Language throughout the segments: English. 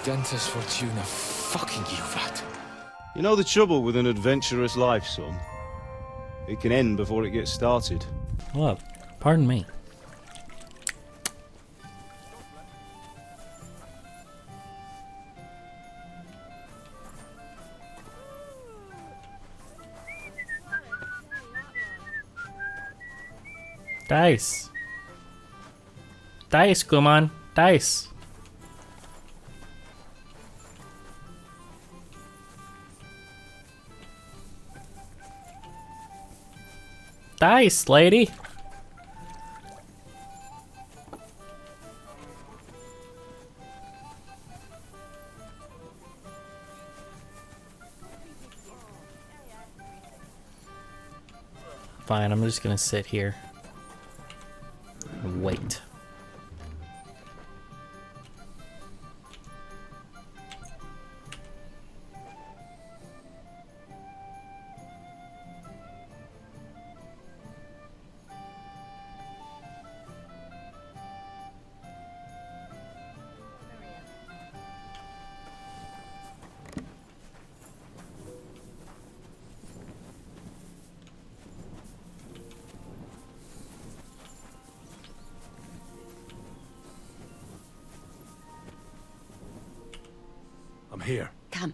Gentis Fortuna fucking you, rat. You know the trouble with an adventurous life, son? It can end before it gets started. Well, pardon me. Dice. Dice, come on. Dice. Dice, lady. Fine, I'm just gonna sit here and wait. I'm here. Come.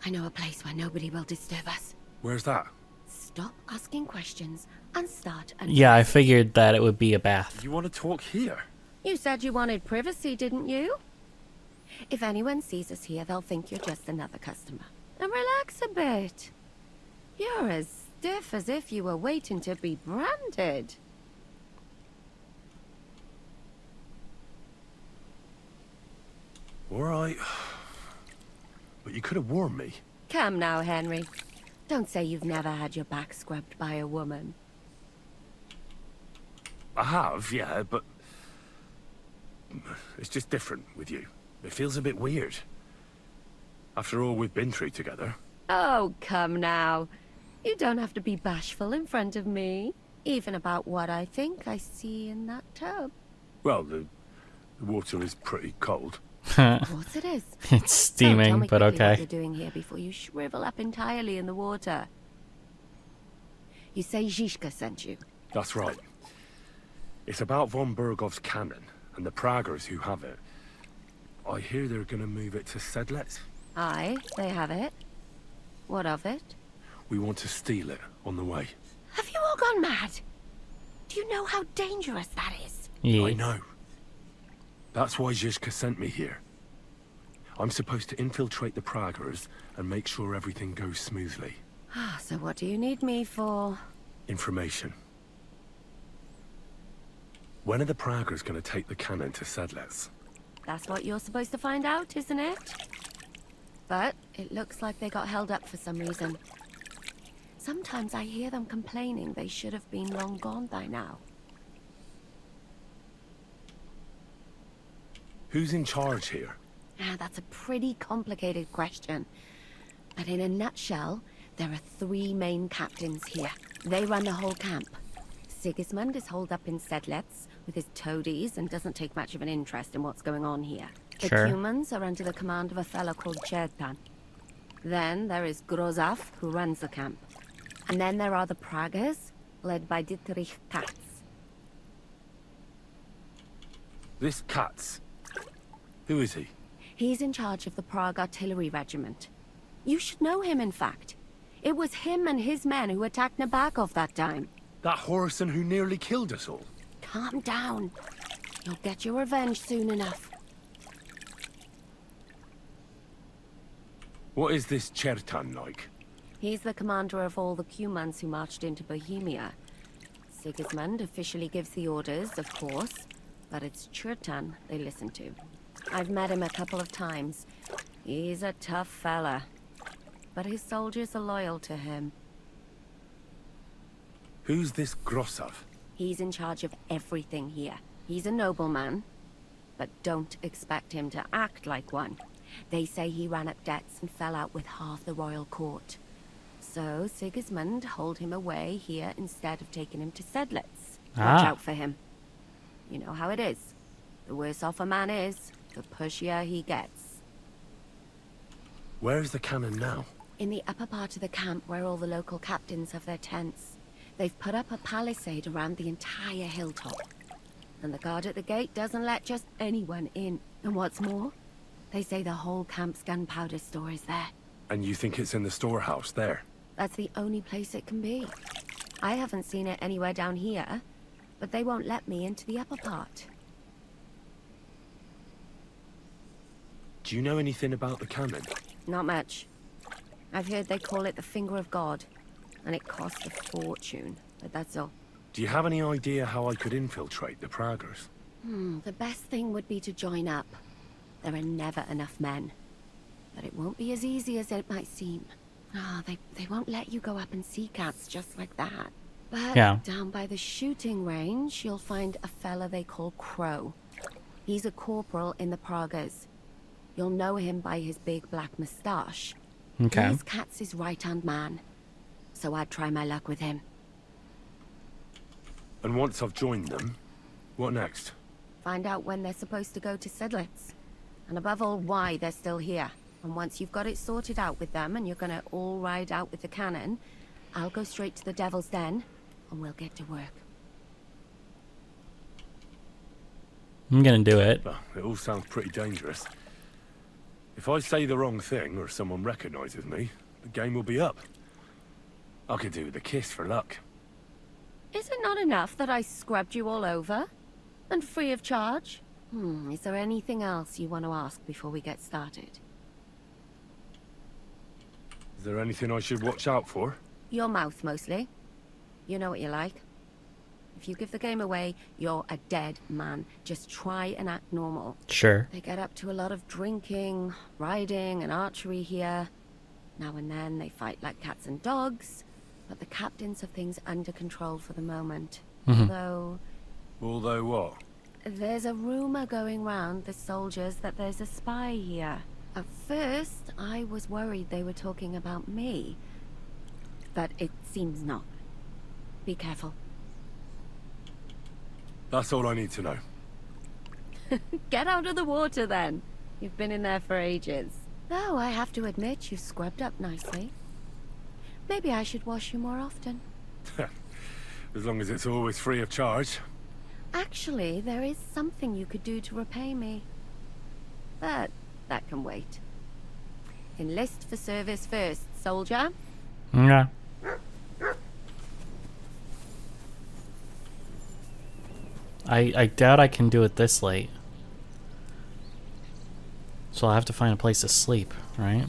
I know a place where nobody will disturb us. Where's that? Stop asking questions and start a Yeah, I figured that it would be a bath. You want to talk here? You said you wanted privacy, didn't you? If anyone sees us here, they'll think you're just another customer. And relax a bit. You're as stiff as if you were waiting to be branded. All right. But you could have warned me. Come now, Henry. Don't say you've never had your back scrubbed by a woman. I have, yeah, but... it's just different with you. It feels a bit weird. After all we've been through together. Oh, come now. You don't have to be bashful in front of me. Even about what I think I see in that tub. Well, the water is pretty cold. Of course it is. It's steaming, tell me but quickly okay. what you're doing here before you shrivel up entirely in the water. You say Zizka sent you. That's right. It's about von Bergov's cannon and the Praggers who have it. I hear they're gonna move it to Sedlec. Aye, they have it. What of it? We want to steal it on the way. Have you all gone mad? Do you know how dangerous that is? Yeah. I know. That's why Zizka sent me here. I'm supposed to infiltrate the Praggers and make sure everything goes smoothly. So what do you need me for? Information. When are the Praggers going to take the cannon to Sedlec? That's what you're supposed to find out, isn't it? But it looks like they got held up for some reason. Sometimes I hear them complaining they should have been long gone by now. Who's in charge here? That's a pretty complicated question. But in a nutshell, there are 3 main captains here. They run the whole camp. Sigismund is holed up in Sedlec with his toadies and doesn't take much of an interest in what's going on here. The Sure. humans are under the command of a fellow called Chertan. Then there is Grozaf, who runs the camp. And then there are the Praggers, led by Dietrich Katz. This Katz. Who is he? He's in charge of the Prague Artillery Regiment. You should know him, in fact. It was him and his men who attacked Nabakov that time. That Horison who nearly killed us all. Calm down. You'll get your revenge soon enough. What is this Chertan like? He's the commander of all the Cumans who marched into Bohemia. Sigismund officially gives the orders, of course, but it's Chertan they listen to. I've met him a couple of times. He's a tough fella, but his soldiers are loyal to him. Who's this Grosov? He's in charge of everything here. He's a nobleman, but don't expect him to act like one. They say he ran up debts and fell out with half the royal court. So Sigismund holed him away here instead of taking him to Sedlec. Watch out for him. You know how it is. The worse off a man is, the pushier he gets. Where's the cannon now? In the upper part of the camp where all the local captains have their tents. They've put up a palisade around the entire hilltop. And the guard at the gate doesn't let just anyone in. And what's more, they say the whole camp's gunpowder store is there. And you think it's in the storehouse there? That's the only place it can be. I haven't seen it anywhere down here, but they won't let me into the upper part. Do you know anything about the cannon? Not much. I've heard they call it the Finger of God, and it costs a fortune, but that's all. Do you have any idea how I could infiltrate the Praggers? The best thing would be to join up. There are never enough men. But it won't be as easy as it might seem. They won't let you go up and see cats just like that. But down by the shooting range, you'll find a fella they call Crow. He's a corporal in the Praggers. You'll know him by his big black moustache. Okay. He's Katz's right-hand man. So I'd try my luck with him. And once I've joined them, what next? Find out when they're supposed to go to Sedlitz. And above all, why they're still here. And once you've got it sorted out with them and you're gonna all ride out with the cannon, I'll go straight to the Devil's Den and we'll get to work. I'm gonna do it. Well, it all sounds pretty dangerous. If I say the wrong thing or someone recognizes me, the game will be up. I could do with a kiss for luck. Is it not enough that I scrubbed you all over? And free of charge? Is there anything else you want to ask before we get started? Is there anything I should watch out for? Your mouth, mostly. You know what you like. If you give the game away, you're a dead man. Just try and act normal. Sure. They get up to a lot of drinking, riding, and archery here. Now and then they fight like cats and dogs, but the captains have things under control for the moment. Although what? there's a rumor going round the soldiers that there's a spy here. At first, I was worried they were talking about me, but it seems not. Be careful. That's all I need to know. Get out of the water then. You've been in there for ages. Though I have to admit you've scrubbed up nicely. Maybe I should wash you more often. As long as it's always free of charge. Actually, there is something you could do to repay me. But that can wait. Enlist for service first, soldier. Yeah. I doubt I can do it this late. So I'll have to find a place to sleep, right?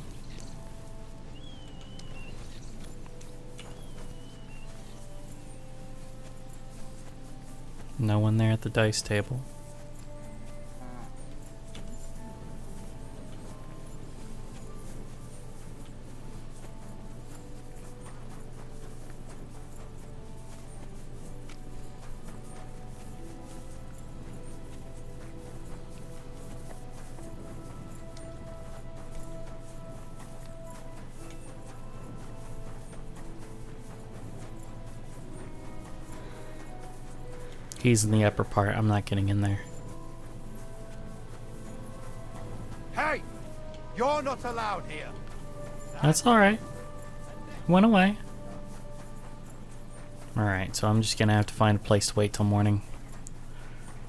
No one there at the dice table. He's in the upper part. I'm not getting in there. Hey! You're not allowed here. That's alright. Went away. Alright, so I'm just gonna have to find a place to wait till morning.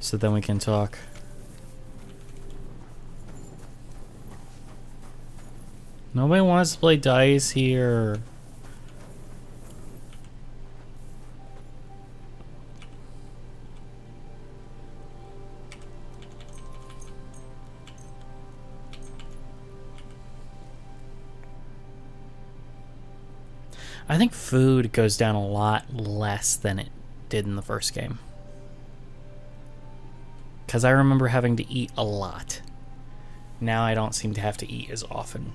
So then we can talk. Nobody wants to play dice here. I think food goes down a lot less than it did in the first game. Because I remember having to eat a lot. Now I don't seem to have to eat as often.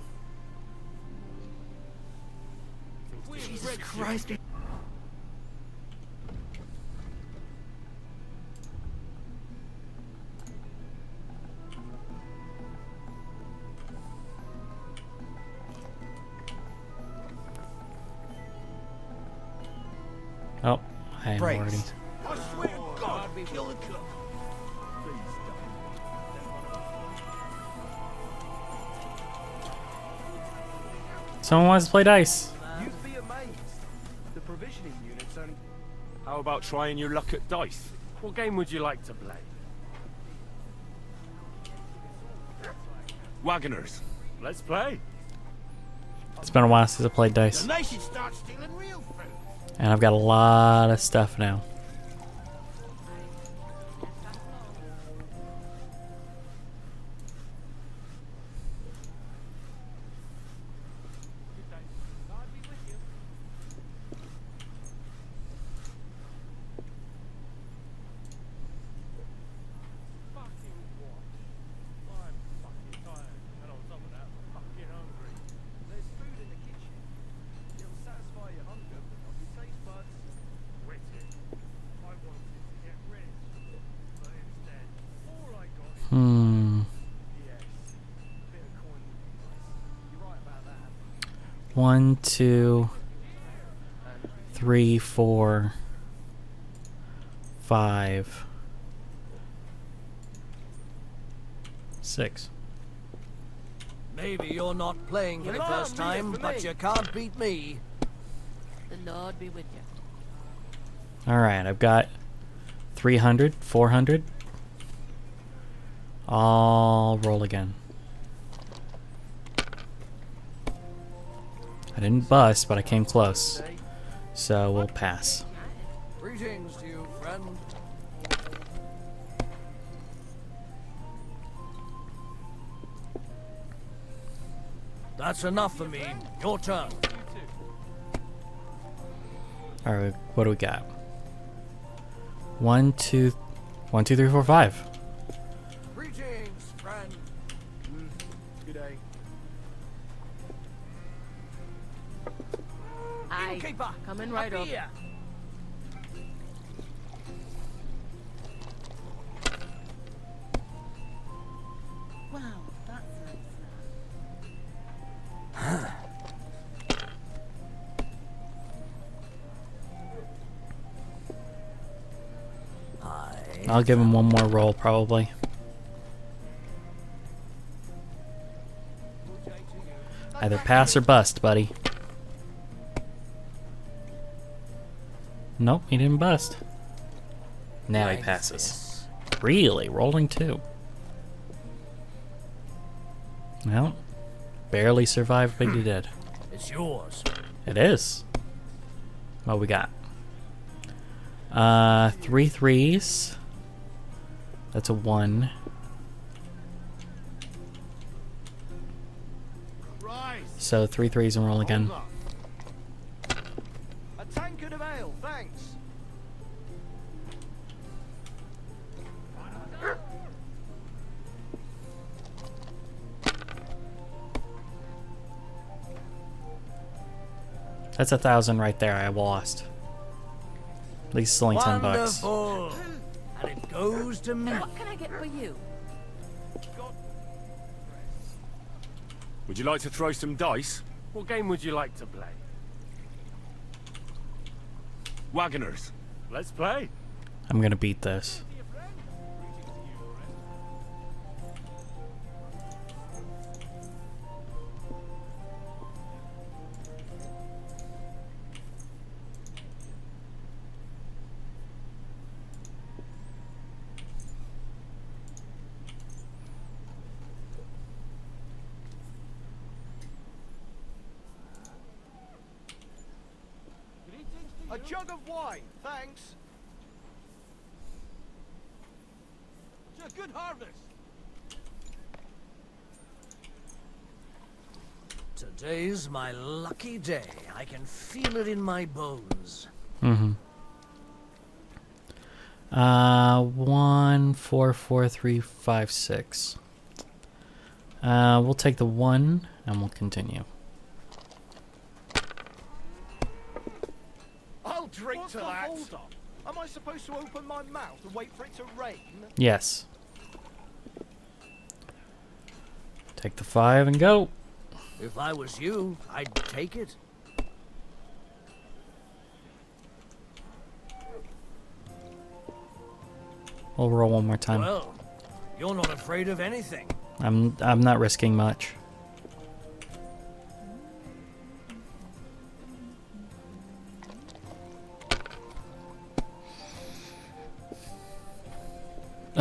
Jesus Christ. Oh, I am Brace. already. I swear to God, you'll Someone wants to play dice. You'd be amazed. The provisioning units only... How about trying your luck at dice? What game would you like to play? Wagoners. Let's play. It's been a while since I played dice. They should start stealing real food. And I've got a lot of stuff now. There's food in the kitchen. It'll satisfy your hunger, but not your taste buds. I wanted to get rich, but instead, all I got is yes, a bit of coin would be nice. You're right about that. 1, 2, 3, 4, 5, 6. Maybe you're not playing for the first time, but you can't beat me. The Lord be with you. Alright, I've got 300, 400. I'll roll again. I didn't bust, but I came close. So we'll pass. Greetings to you, friend. That's enough for me. Your turn. Alright, what do we got? 1, 2, 1, 2, 3, 4, 5. Greetings, friend. Good day. Aye. Keeper, Coming right up. here. Wow, that's nice I'll give him one more roll, probably. Either pass or bust, buddy. Nope, he didn't bust. Now he passes. Really? Rolling 2. Well, barely survived, but he did. It's yours. It is. What we got? 3 threes. That's a 1. Christ. So 3 threes and roll again. Hold up. A tankard of ale, thanks. That's 1,000 right there. I lost. At least it's only 10 bucks. Wonderful. And it goes to me. What can I get for you? Would you like to throw some dice? What game would you like to play? Wagoners. Let's play. I'm gonna beat this. A jug of wine, thanks. It's a good harvest. Today's my lucky day. I can feel it in my bones. 1, 4, 4, 3, 5, 6. We'll take the 1 and we'll continue. I'll drink What's to the that. hold up? Am I supposed to open my mouth and wait for it to rain? Yes. Take the 5 and go. If I was you, I'd take it. We'll roll one more time. Well, you're not afraid of anything. I'm not risking much.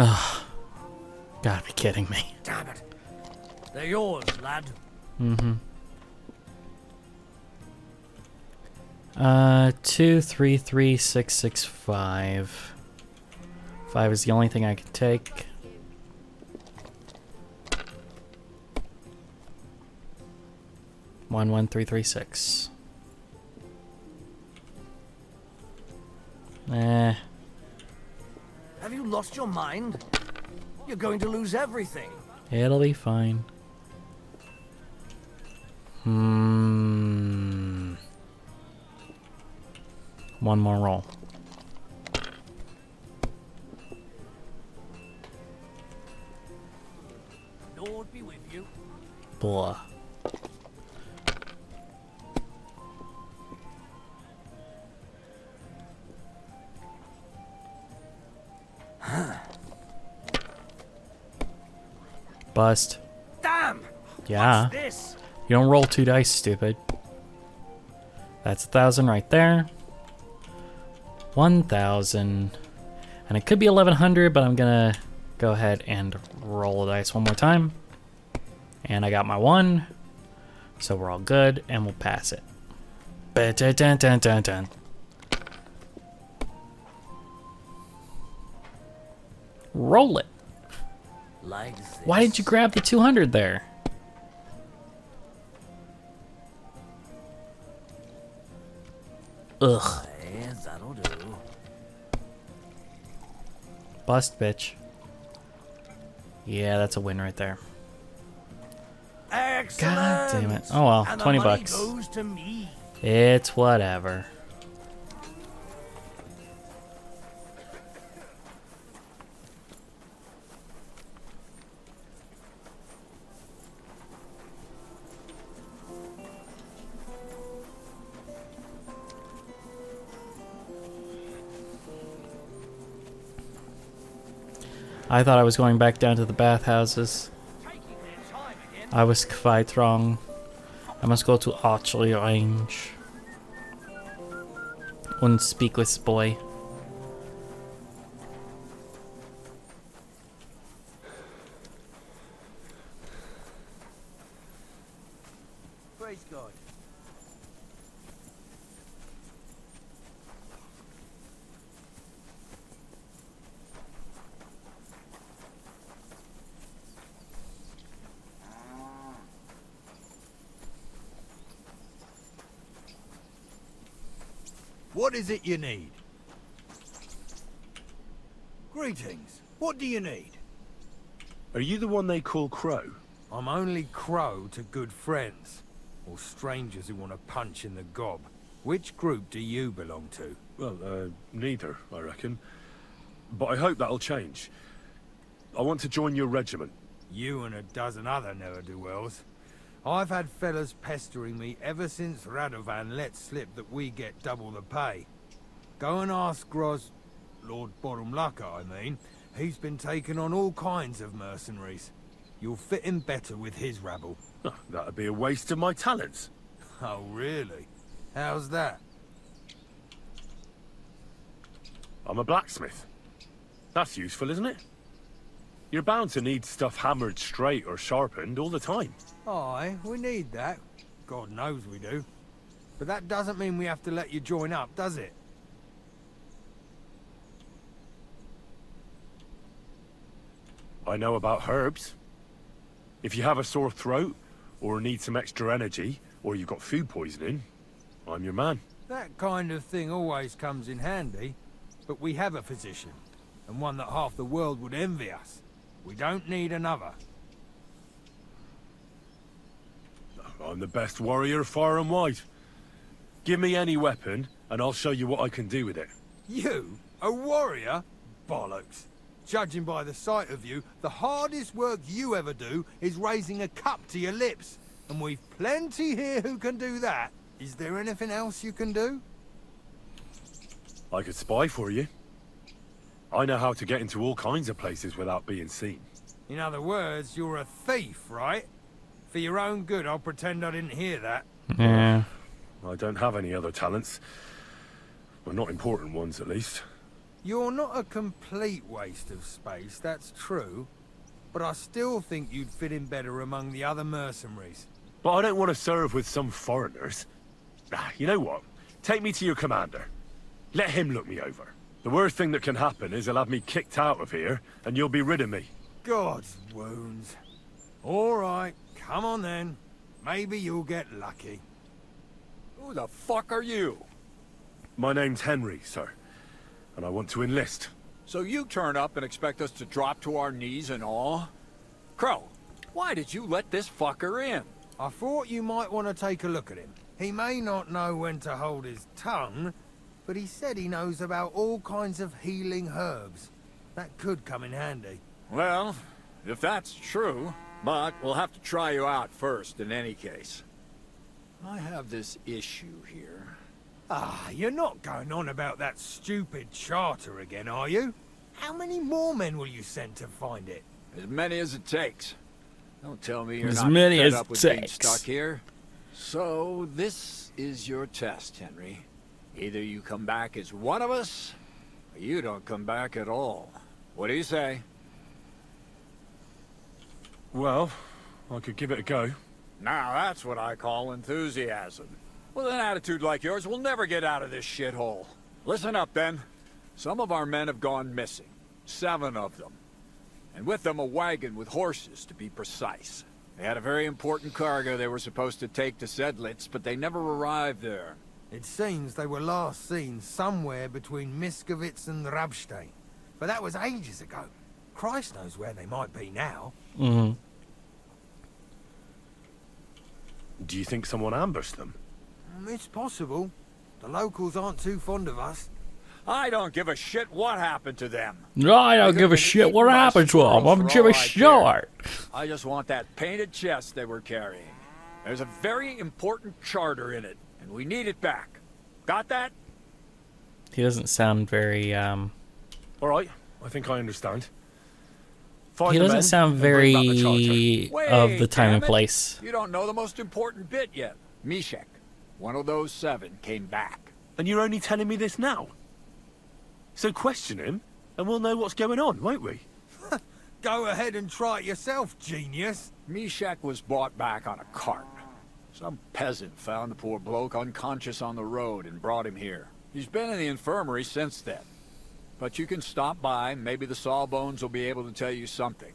Ugh. Gotta be kidding me. Damn it. They're yours, lad. Mm-hmm. 2, 3, 3, 6, 6, 5. 5 is the only thing I can take. One, 1, 3, 3, 6. Eh. Have you lost your mind? You're going to lose everything. It'll be fine. One more roll. Lord be with you. Blah. Bust. Damn! Yeah. What's this? You don't roll 2 dice, stupid. That's 1,000 right there. 1,000. And it could be 1,100, but I'm gonna go ahead and roll the dice one more time. And I got my 1. So we're all good, and we'll pass it. Ba-da-dun-dun-dun-dun. Roll it. Like this. Why did you grab the 200 there? Ugh. Aye, that'll do. Bust, bitch. Yeah, that's a win right there. Excellent. God damn it. Oh well, And the 20 money bucks. goes to me. It's whatever. I thought I was going back down to the bathhouses. I was quite wrong. I must go to archery range and speak with this boy. Praise God. What is it you need? Greetings. What do you need? Are you the one they call Crow? I'm only Crow to good friends, or strangers who want to punch in the gob. Which group do you belong to? Well, neither, I reckon. But I hope that'll change. I want to join your regiment. You and a dozen other ne'er-do-wells. I've had fellas pestering me ever since Radovan let slip that we get double the pay. Go and ask Lord Borumlaka, I mean. He's been taking on all kinds of mercenaries. You'll fit in better with his rabble. Oh, that'd be a waste of my talents. Oh, really? How's that? I'm a blacksmith. That's useful, isn't it? You're bound to need stuff hammered straight or sharpened all the time. Aye, we need that. God knows we do. But that doesn't mean we have to let you join up, does it? I know about herbs. If you have a sore throat, or need some extra energy, or you've got food poisoning, I'm your man. That kind of thing always comes in handy. But we have a physician, and one that half the world would envy us. We don't need another. I'm the best warrior far and wide. Give me any weapon, and I'll show you what I can do with it. You? A warrior? Bollocks. Judging by the sight of you, the hardest work you ever do is raising a cup to your lips. And we've plenty here who can do that. Is there anything else you can do? I could spy for you. I know how to get into all kinds of places without being seen. In other words, you're a thief, right? For your own good, I'll pretend I didn't hear that. Yeah. I don't have any other talents. Well, not important ones, at least. You're not a complete waste of space, that's true. But I still think you'd fit in better among the other mercenaries. But I don't want to serve with some foreigners. You know what? Take me to your commander. Let him look me over. The worst thing that can happen is he'll have me kicked out of here, and you'll be rid of me. God's wounds. All right, come on then. Maybe you'll get lucky. Who the fuck are you? My name's Henry, sir, and I want to enlist. So you turn up and expect us to drop to our knees in awe? Crow, why did you let this fucker in? I thought you might want to take a look at him. He may not know when to hold his tongue, but he said he knows about all kinds of healing herbs. That could come in handy. Well, if that's true, but we'll have to try you out first in any case. I have this issue here. Ah, you're not going on about that stupid charter again, are you? How many more men will you send to find it? As many as it takes. Don't tell me you're As not many fed as up it with being takes. stuck here. So this is your test, Henry. Either you come back as one of us, or you don't come back at all. What do you say? Well, I could give it a go. Now that's what I call enthusiasm. With an attitude like yours, we'll never get out of this shithole. Listen up, then. Some of our men have gone missing. 7 of them. And with them a wagon with horses, to be precise. They had a very important cargo they were supposed to take to Sedlitz, but they never arrived there. It seems they were last seen somewhere between Miskovitz and Rabstein. But that was ages ago. Christ knows where they might be now. Mm-hmm. Do you think someone ambushed them? It's possible. The locals aren't too fond of us. I don't give a shit what happened to them. No, I don't give a shit what happened to him. I'm Jimmy Short. I just want that painted chest they were carrying. There's a very important charter in it, and we need it back. Got that? He doesn't sound very, All right, I think I understand. he doesn't sound very of the time and damn it. place. You don't know the most important bit yet. Mishek, one of those 7, came back. And you're only telling me this now? So question him, and we'll know what's going on, won't we? Go ahead and try it yourself, genius. Mishek was brought back on a cart. Some peasant found the poor bloke unconscious on the road and brought him here. He's been in the infirmary since then. But you can stop by, maybe the Sawbones will be able to tell you something.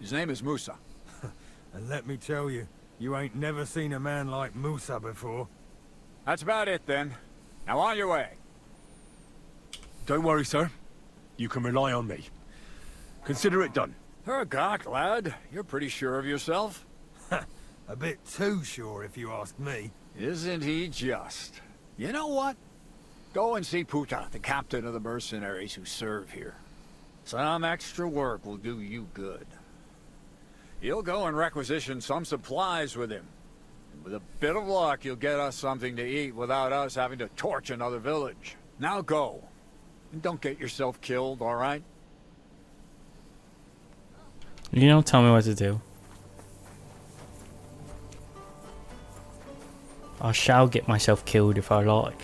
His name is Musa. And let me tell you, you ain't never seen a man like Musa before. That's about it then. Now on your way. Don't worry, sir. You can rely on me. Consider it done. Hergott, lad. You're pretty sure of yourself. A bit too sure, if you ask me. Isn't he just? You know what? Go and see Puta, the captain of the mercenaries who serve here. Some extra work will do you good. You'll go and requisition some supplies with him. And with a bit of luck, you'll get us something to eat without us having to torch another village. Now go. And don't get yourself killed, all right? You don't tell me what to do. I shall get myself killed if I like.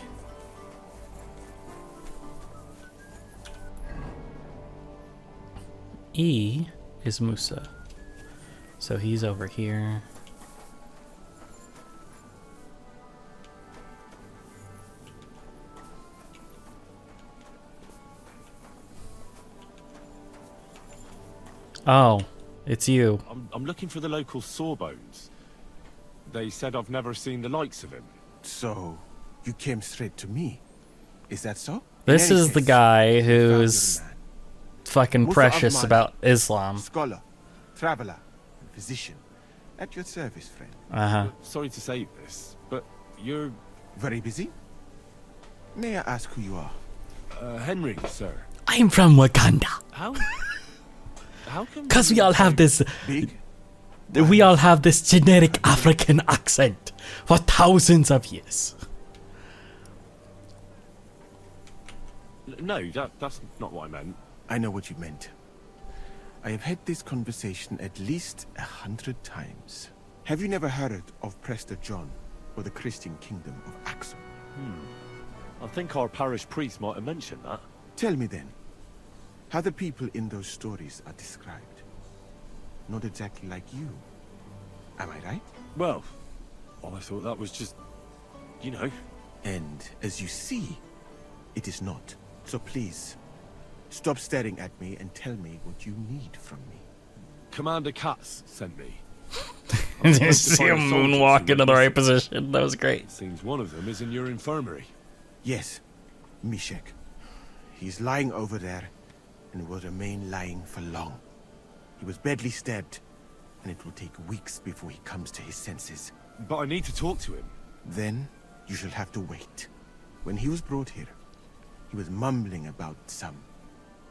E is Musa. So he's over here. Oh, it's you. I'm looking for the local Sawbones. They said I've never seen the likes of him. So, you came straight to me. Is that so? This In any is the case, guy you found your who's man. fucking Musa precious Ahmad, about Islam. Scholar, traveler, and physician. At your service, friend. Uh-huh. Sorry to say this, but you're Very busy? May I ask who you are? Henry, sir. I'm from Wakanda. How come? Cause we all have this, Big? we all have this genetic African accent for thousands of years. No, that's not what I meant. I know what you meant. I have had this conversation at least 100 times. Have you never heard of Prester John or the Christian kingdom of Axum? I think our parish priest might have mentioned that. Tell me then, how the people in those stories are described. Not exactly like you. Am I right? Well, I thought that was just, you know. And as you see, it is not. So please, stop staring at me and tell me what you need from me. Commander Katz sent me. You see him moonwalk into the right position. That was great. Seems one of them is in your infirmary. Yes, Mishek. He's lying over there, and will remain lying for long. He was badly stabbed, and it will take weeks before he comes to his senses. But I need to talk to him. Then, you shall have to wait. When he was brought here, he was mumbling about some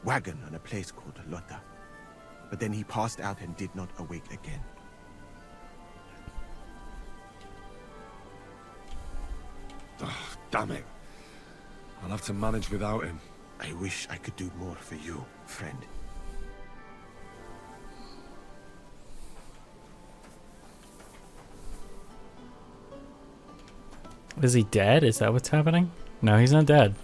wagon on a place called Lota. But then he passed out and did not awake again. Oh, damn it. I'll have to manage without him. I wish I could do more for you, friend. Is he dead? Is that what's happening? No, he's not dead.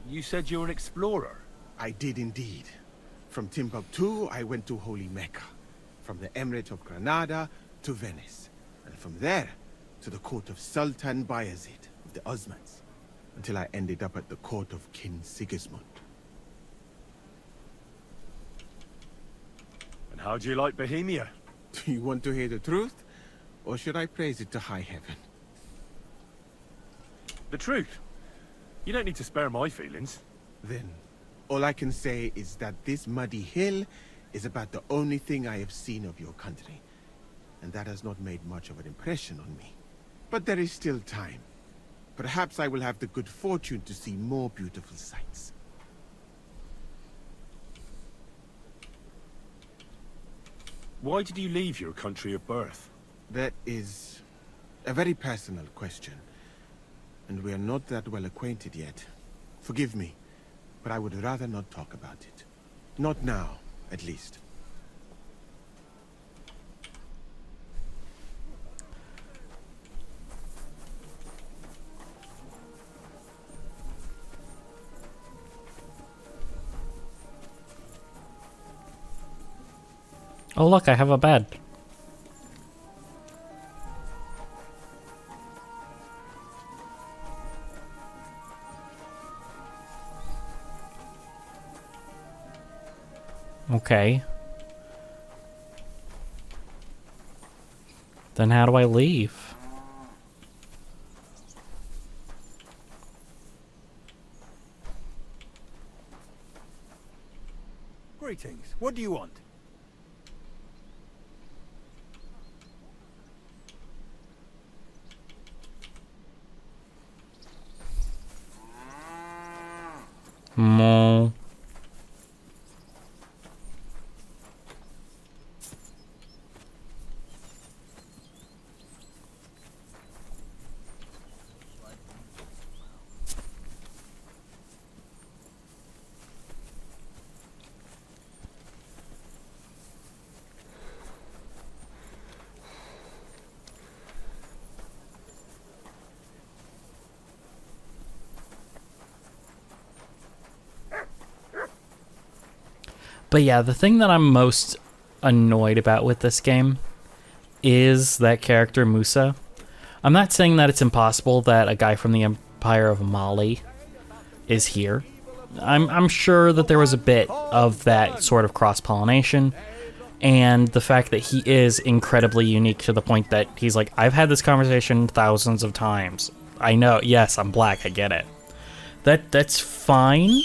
You said you're an explorer? I did indeed. From Timbuktu, I went to Holy Mecca. From the Emirate of Granada to Venice. And from there to the court of Sultan Bayezid of the Osmans. Until I ended up at the court of King Sigismund. And how do you like Bohemia? Do you want to hear the truth? Or should I praise it to high heaven? The truth. You don't need to spare my feelings. Then, all I can say is that this muddy hill is about the only thing I have seen of your country. And that has not made much of an impression on me. But there is still time. Perhaps I will have the good fortune to see more beautiful sights. Why did you leave your country of birth? That is a very personal question. And we are not that well acquainted yet. Forgive me, but I would rather not talk about it. Not now, at least. Oh look, I have a bed. Okay. Then how do I leave? Greetings. What do you want? Mo. But yeah, the thing that I'm most annoyed about with this game is that character Musa. I'm not saying that it's impossible that a guy from the Empire of Mali is here. I'm sure that there was a bit of that sort of cross-pollination, and the fact that he is incredibly unique to the point that he's like, I've had this conversation thousands of times. I know, yes, I'm black, I get it. That's fine.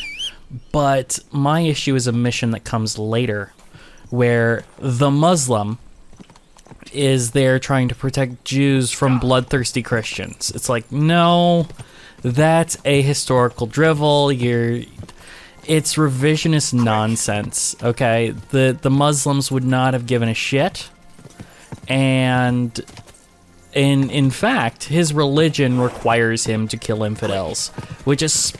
But my issue is a mission that comes later, where the Muslim is there trying to protect Jews from bloodthirsty Christians. It's like, no, that's a historical drivel. It's revisionist nonsense, okay? The Muslims would not have given a shit, and in fact, his religion requires him to kill infidels, which is